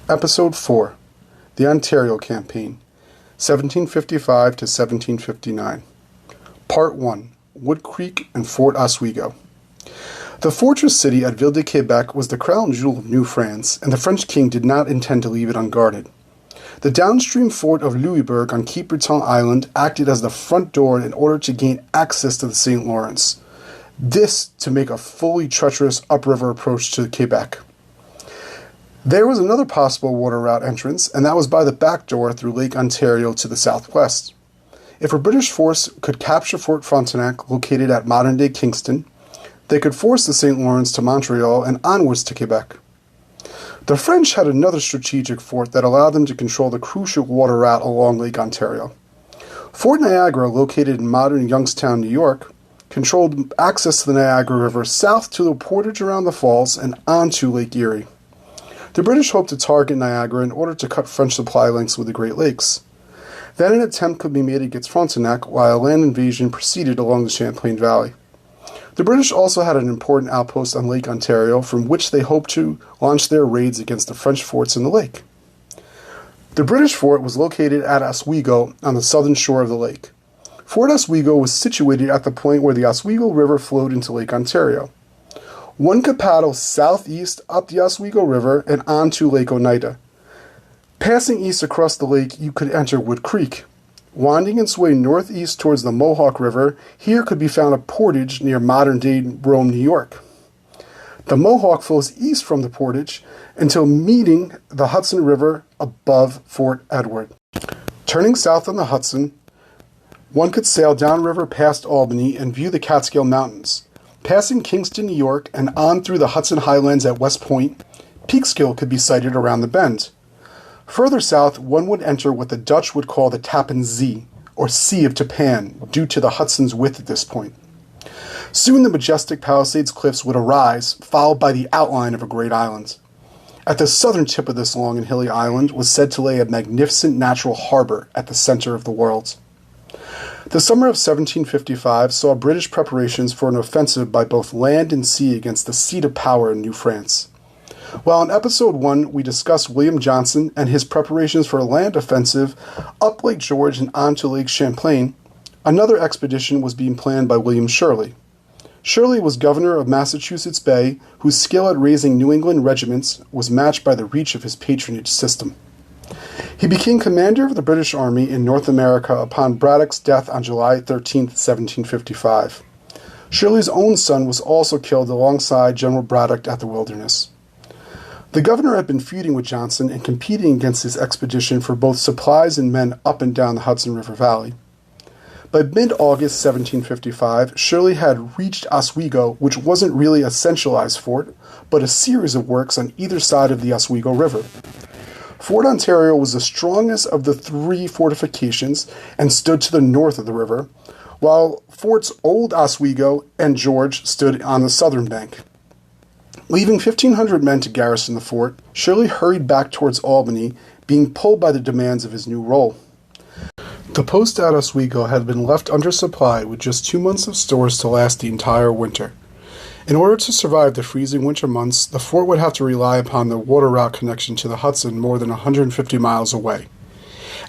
Episode 4, The Ontario Campaign, 1755 to 1759. Part 1, Wood Creek and Fort Oswego. The fortress city at Ville de Quebec was the crown jewel of New France, and the French king did not intend to leave it unguarded. The downstream fort of Louisbourg on Cape Breton Island acted as the front door in order to gain access to the St. Lawrence. This to make a fully treacherous upriver approach to Quebec. There was another possible water route entrance, and that was by the Backdoor through Lake Ontario to the southwest. If a British force could capture Fort Frontenac, located at modern-day Kingston, they could force the St. Lawrence to Montreal and onwards to Quebec. The French had another strategic fort that allowed them to control the crucial water route along Lake Ontario. Fort Niagara, located in modern Youngstown, New York, controlled access to the Niagara River south to the portage around the falls and onto Lake Erie. The British hoped to target Niagara in order to cut French supply links with the Great Lakes. Then an attempt could be made against Frontenac while a land invasion proceeded along the Champlain Valley. The British also had an important outpost on Lake Ontario from which they hoped to launch their raids against the French forts in the lake. The British fort was located at Oswego on the southern shore of the lake. Fort Oswego was situated at the point where the Oswego River flowed into Lake Ontario. One could paddle southeast up the Oswego River and onto Lake Oneida. Passing east across the lake, you could enter Wood Creek. Winding its way northeast towards the Mohawk River, here could be found a portage near modern-day Rome, New York. The Mohawk flows east from the portage until meeting the Hudson River above Fort Edward. Turning south on the Hudson, one could sail downriver past Albany and view the Catskill Mountains. Passing Kingston, New York, and on through the Hudson Highlands at West Point, Peekskill could be sighted around the bend. Further south, one would enter what the Dutch would call the Tappan Zee, or Sea of Japan, due to the Hudson's width at this point. Soon the majestic Palisades cliffs would arise, followed by the outline of a great island. At the southern tip of this long and hilly island was said to lay a magnificent natural harbor at the center of the world. The summer of 1755 saw British preparations for an offensive by both land and sea against the seat of power in New France. While in Episode 1 we discussed William Johnson and his preparations for a land offensive up Lake George and onto Lake Champlain, another expedition was being planned by William Shirley. Shirley was governor of Massachusetts Bay, whose skill at raising New England regiments was matched by the reach of his patronage system. He became commander of the British Army in North America upon Braddock's death on July 13, 1755. Shirley's own son was also killed alongside General Braddock at the Wilderness. The governor had been feuding with Johnson and competing against his expedition for both supplies and men up and down the Hudson River Valley. By mid-August 1755, Shirley had reached Oswego, which wasn't really a centralized fort, but a series of works on either side of the Oswego River. Fort Ontario was the strongest of the three fortifications and stood to the north of the river, while Forts Old Oswego and George stood on the southern bank. Leaving 1,500 men to garrison the fort, Shirley hurried back towards Albany, being pulled by the demands of his new role. The post at Oswego had been left undersupplied with just 2 months of stores to last the entire winter. In order to survive the freezing winter months, the fort would have to rely upon the water route connection to the Hudson more than 150 miles away.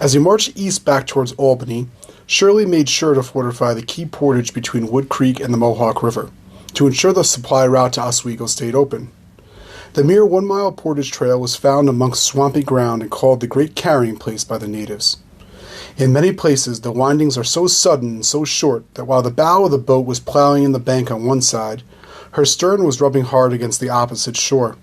As he marched east back towards Albany, Shirley made sure to fortify the key portage between Wood Creek and the Mohawk River, to ensure the supply route to Oswego stayed open. The mere 1-mile portage trail was found amongst swampy ground and called the Great Carrying Place by the natives. In many places, the windings are so sudden and so short that while the bow of the boat was plowing in the bank on one side, her stern was rubbing hard against the opposite shore.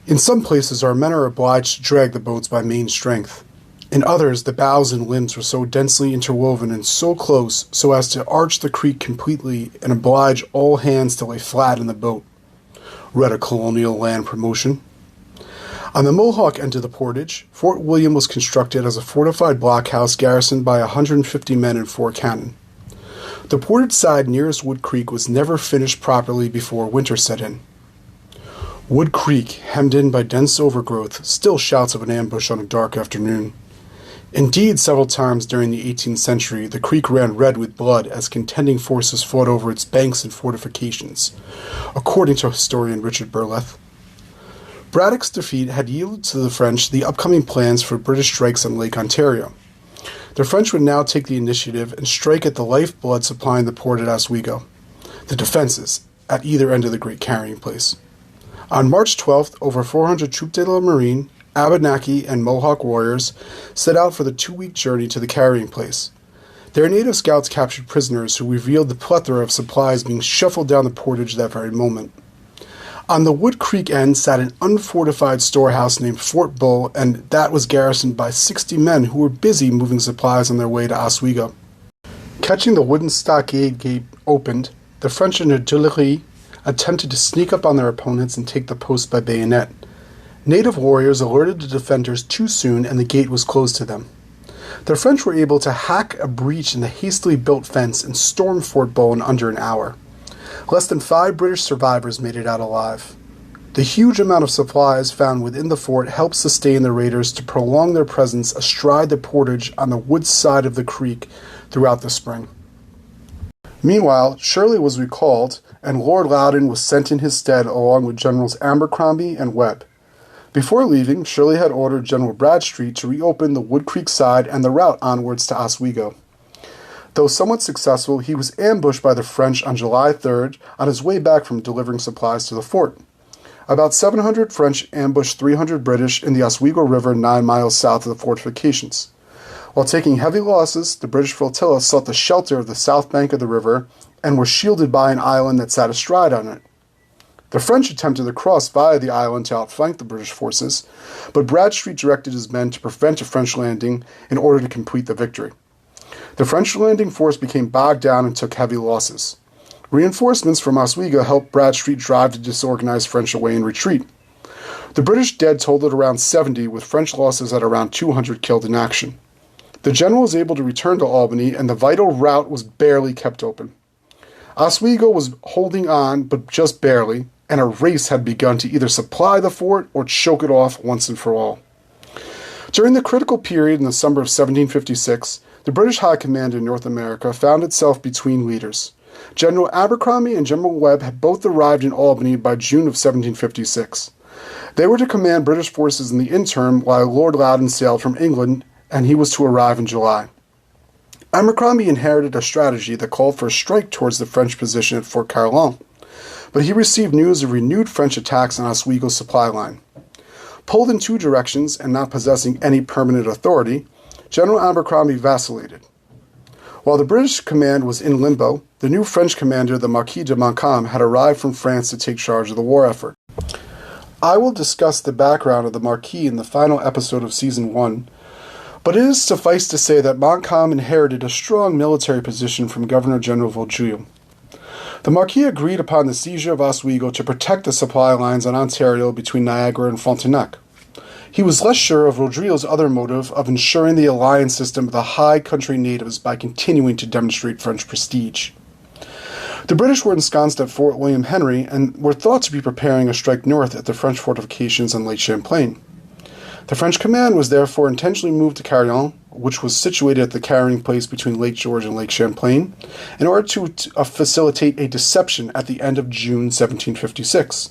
In some places, our men are obliged to drag the boats by main strength. In others, the bows and limbs were so densely interwoven and so close so as to arch the creek completely and oblige all hands to lay flat in the boat. Read a colonial land promotion. On the Mohawk end of the portage, Fort William was constructed as a fortified blockhouse garrisoned by 150 men and 4 cannon. The portage side nearest Wood Creek was never finished properly before winter set in. Wood Creek, hemmed in by dense overgrowth, still shouts of an ambush on a dark afternoon. Indeed, several times during the 18th century, the creek ran red with blood as contending forces fought over its banks and fortifications, according to historian Richard Burleth. Braddock's defeat had yielded to the French the upcoming plans for British strikes on Lake Ontario. The French would now take the initiative and strike at the lifeblood supplying the port at Oswego, the defenses at either end of the great carrying place. On March 12th, over 400 Troupes de la Marine, Abenaki, and Mohawk warriors set out for the 2-week journey to the carrying place. Their native scouts captured prisoners who revealed the plethora of supplies being shuffled down the portage that very moment. On the Wood Creek end sat an unfortified storehouse named Fort Bull, and that was garrisoned by 60 men who were busy moving supplies on their way to Oswego. Catching the wooden stockade gate opened, the French and artillery attempted to sneak up on their opponents and take the post by bayonet. Native warriors alerted the defenders too soon, and the gate was closed to them. The French were able to hack a breach in the hastily built fence and storm Fort Bull in under an hour. Less than 5 British survivors made it out alive. The huge amount of supplies found within the fort helped sustain the raiders to prolong their presence astride the portage on the woods side of the creek throughout the spring. Meanwhile, Shirley was recalled, and Lord Loudon was sent in his stead along with Generals Abercrombie and Webb. Before leaving, Shirley had ordered General Bradstreet to reopen the Wood Creek side and the route onwards to Oswego. Though somewhat successful, he was ambushed by the French on July 3rd on his way back from delivering supplies to the fort. About 700 French ambushed 300 British in the Oswego River 9 miles south of the fortifications. While taking heavy losses, the British flotilla sought the shelter of the south bank of the river and were shielded by an island that sat astride on it. The French attempted to cross via the island to outflank the British forces, but Bradstreet directed his men to prevent a French landing in order to complete the victory. The French landing force became bogged down and took heavy losses. Reinforcements from Oswego helped Bradstreet drive the disorganized French away in retreat. The British dead totaled around 70, with French losses at around 200 killed in action. The general was able to return to Albany, and the vital route was barely kept open. Oswego was holding on, but just barely, and a race had begun to either supply the fort or choke it off once and for all. During the critical period in the summer of 1756, the British High Command in North America found itself between leaders. General Abercrombie and General Webb had both arrived in Albany by June of 1756. They were to command British forces in the interim while Lord Loudon sailed from England, and he was to arrive in July. Abercrombie inherited a strategy that called for a strike towards the French position at Fort Carillon, but he received news of renewed French attacks on Oswego's supply line. Pulled in 2 directions and not possessing any permanent authority, General Abercrombie vacillated. While the British command was in limbo, the new French commander, the Marquis de Montcalm, had arrived from France to take charge of the war effort. I will discuss the background of the Marquis in the final episode of Season 1, but it is suffice to say that Montcalm inherited a strong military position from Governor-General Vaudreuil. The Marquis agreed upon the seizure of Oswego to protect the supply lines on Ontario between Niagara and Frontenac. He was less sure of Vaudreuil's other motive of ensuring the alliance system of the high country natives by continuing to demonstrate French prestige. The British were ensconced at Fort William Henry and were thought to be preparing a strike north at the French fortifications on Lake Champlain. The French command was therefore intentionally moved to Carillon, which was situated at the carrying place between Lake George and Lake Champlain, in order to facilitate a deception at the end of June 1756.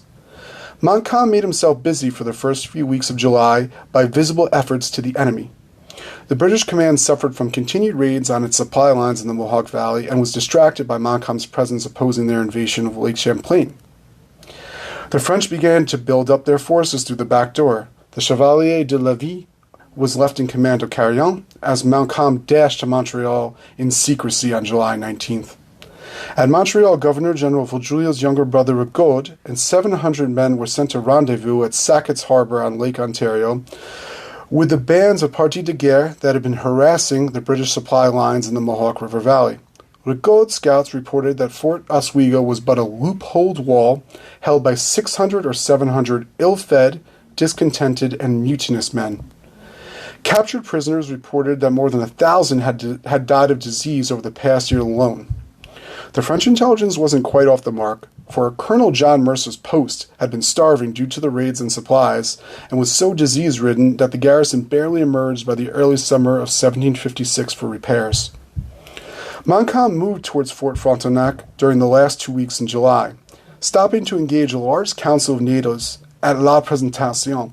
Montcalm made himself busy for the first few weeks of July by visible efforts to the enemy. The British command suffered from continued raids on its supply lines in the Mohawk Valley and was distracted by Montcalm's presence opposing their invasion of Lake Champlain. The French began to build up their forces through the Backdoor. The Chevalier de Lévis was left in command of Carillon as Montcalm dashed to Montreal in secrecy on July 19th. At Montreal, Governor-General Vaudreuil's younger brother Rigaud and 700 men were sent to rendezvous at Sackett's Harbor on Lake Ontario with the bands of partis de guerre that had been harassing the British supply lines in the Mohawk River Valley. Rigaud's scouts reported that Fort Oswego was but a loopholed wall held by 600 or 700 ill-fed, discontented, and mutinous men. Captured prisoners reported that more than 1,000 had died of disease over the past year alone. The French intelligence wasn't quite off the mark, for Colonel John Mercer's post had been starving due to the raids and supplies, and was so disease-ridden that the garrison barely emerged by the early summer of 1756 for repairs. Montcalm moved towards Fort Frontenac during the last 2 weeks in July, stopping to engage a large council of natives at La Présentation.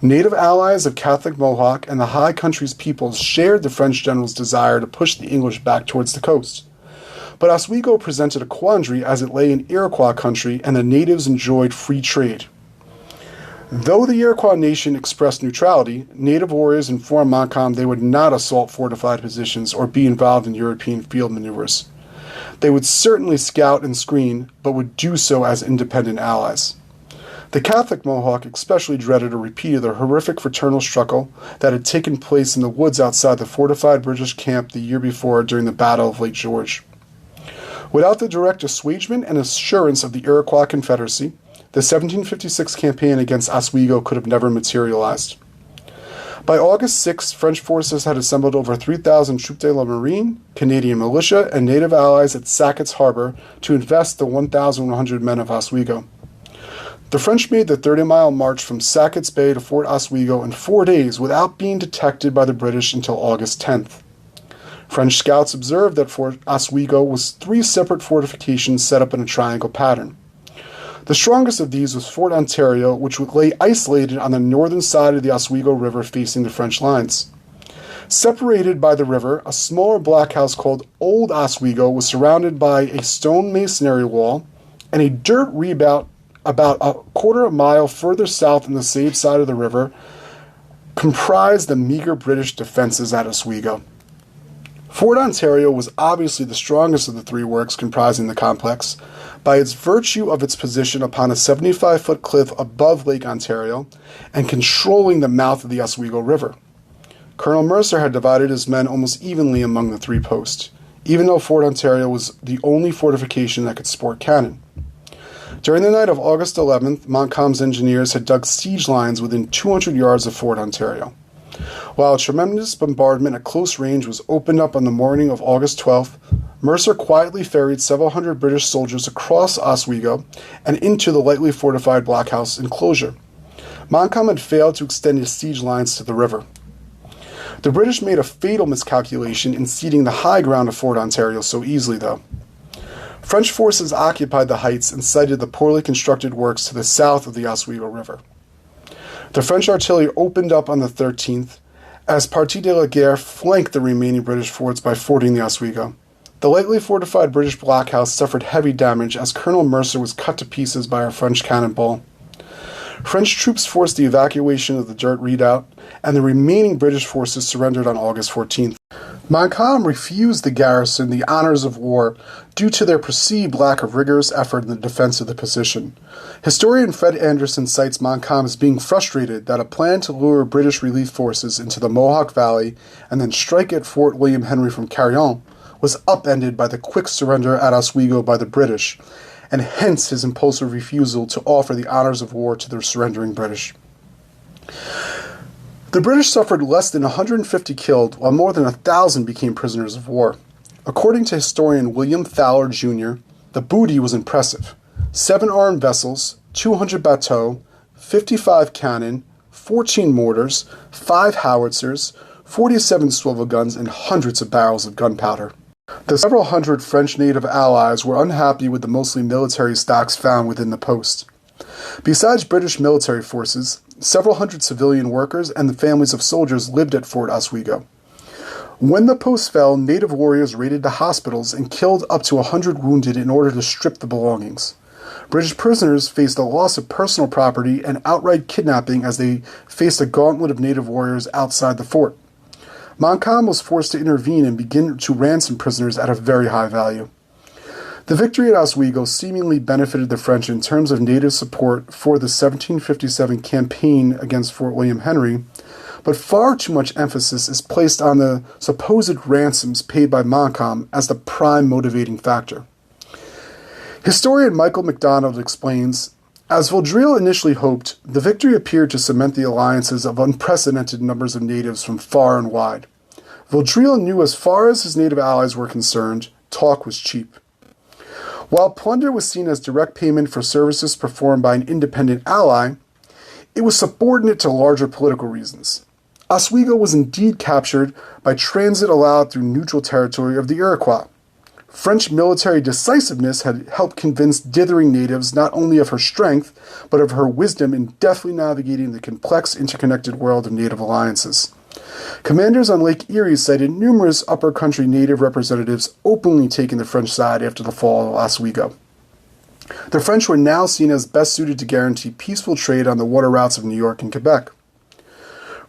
Native allies of Catholic Mohawk and the High Country's peoples shared the French general's desire to push the English back towards the coast. But Oswego presented a quandary as it lay in Iroquois country and the natives enjoyed free trade. Though the Iroquois nation expressed neutrality, native warriors informed Montcalm they would not assault fortified positions or be involved in European field maneuvers. They would certainly scout and screen, but would do so as independent allies. The Catholic Mohawk especially dreaded a repeat of the horrific fraternal struggle that had taken place in the woods outside the fortified British camp the year before during the Battle of Lake George. Without the direct assuagement and assurance of the Iroquois Confederacy, the 1756 campaign against Oswego could have never materialized. By August 6, French forces had assembled over 3,000 troupes de la marine, Canadian militia, and native allies at Sackett's Harbor to invest the 1,100 men of Oswego. The French made the 30-mile march from Sackett's Bay to Fort Oswego in 4 days without being detected by the British until August 10th. French scouts observed that Fort Oswego was 3 separate fortifications set up in a triangle pattern. The strongest of these was Fort Ontario, which lay isolated on the northern side of the Oswego River facing the French lines. Separated by the river, a smaller blockhouse called Old Oswego was surrounded by a stone masonry wall, and a dirt redoubt about a quarter of a mile further south on the same side of the river comprised the meager British defenses at Oswego. Fort Ontario was obviously the strongest of the 3 works comprising the complex, by its virtue of its position upon a 75-foot cliff above Lake Ontario and controlling the mouth of the Oswego River. Colonel Mercer had divided his men almost evenly among the 3 posts, even though Fort Ontario was the only fortification that could sport cannon. During the night of August 11th, Montcalm's engineers had dug siege lines within 200 yards of Fort Ontario. While a tremendous bombardment at close range was opened up on the morning of August 12th, Mercer quietly ferried several hundred British soldiers across Oswego and into the lightly fortified blockhouse enclosure. Montcalm had failed to extend his siege lines to the river. The British made a fatal miscalculation in ceding the high ground of Fort Ontario so easily, though. French forces occupied the heights and sited the poorly constructed works to the south of the Oswego River. The French artillery opened up on the 13th, as Partie de la Guerre flanked the remaining British forts by fording the Oswego. The lightly fortified British blockhouse suffered heavy damage as Colonel Mercer was cut to pieces by a French cannonball. French troops forced the evacuation of the dirt redoubt, and the remaining British forces surrendered on August 14th. Montcalm refused the garrison the honors of war due to their perceived lack of rigorous effort in the defense of the position. Historian Fred Anderson cites Montcalm as being frustrated that a plan to lure British relief forces into the Mohawk Valley and then strike at Fort William Henry from Carillon was upended by the quick surrender at Oswego by the British, and hence his impulsive refusal to offer the honors of war to the surrendering British. The British suffered less than 150 killed, while more than 1,000 became prisoners of war. According to historian William Fowler, Jr., the booty was impressive. 7 armed vessels, 200 bateaux, 55 cannon, 14 mortars, 5 howitzers, 47 swivel guns, and hundreds of barrels of gunpowder. The several hundred French native allies were unhappy with the mostly military stocks found within the post. Besides British military forces, several hundred civilian workers and the families of soldiers lived at Fort Oswego. When the post fell, native warriors raided the hospitals and killed up to 100 wounded in order to strip the belongings. British prisoners faced a loss of personal property and outright kidnapping as they faced a gauntlet of native warriors outside the fort. Montcalm was forced to intervene and begin to ransom prisoners at a very high value. The victory at Oswego seemingly benefited the French in terms of native support for the 1757 campaign against Fort William Henry, but far too much emphasis is placed on the supposed ransoms paid by Montcalm as the prime motivating factor. Historian Michael MacDonald explains, as Vaudreuil initially hoped, the victory appeared to cement the alliances of unprecedented numbers of natives from far and wide. Vaudreuil knew as far as his native allies were concerned, talk was cheap. While plunder was seen as direct payment for services performed by an independent ally, it was subordinate to larger political reasons. Oswego was indeed captured by transit allowed through neutral territory of the Iroquois. French military decisiveness had helped convince dithering natives not only of her strength, but of her wisdom in deftly navigating the complex, interconnected world of native alliances. Commanders on Lake Erie cited numerous upper country native representatives openly taking the French side after the fall of Oswego. The French were now seen as best suited to guarantee peaceful trade on the water routes of New York and Quebec.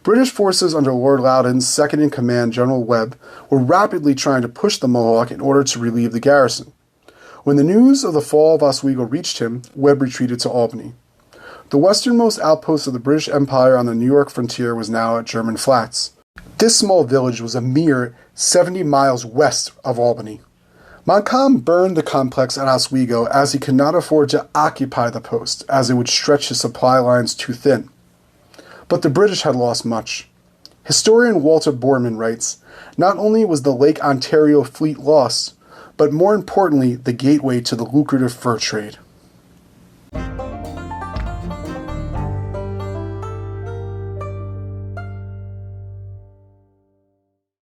British forces under Lord Loudon's second-in-command, General Webb, were rapidly trying to push the Mohawk in order to relieve the garrison. When the news of the fall of Oswego reached him, Webb retreated to Albany. The westernmost outpost of the British Empire on the New York frontier was now at German Flats. This small village was a mere 70 miles west of Albany. Montcalm burned the complex at Oswego as he could not afford to occupy the post, as it would stretch his supply lines too thin. But the British had lost much. Historian Walter Borman writes, "Not only was the Lake Ontario fleet lost, but more importantly, the gateway to the lucrative fur trade."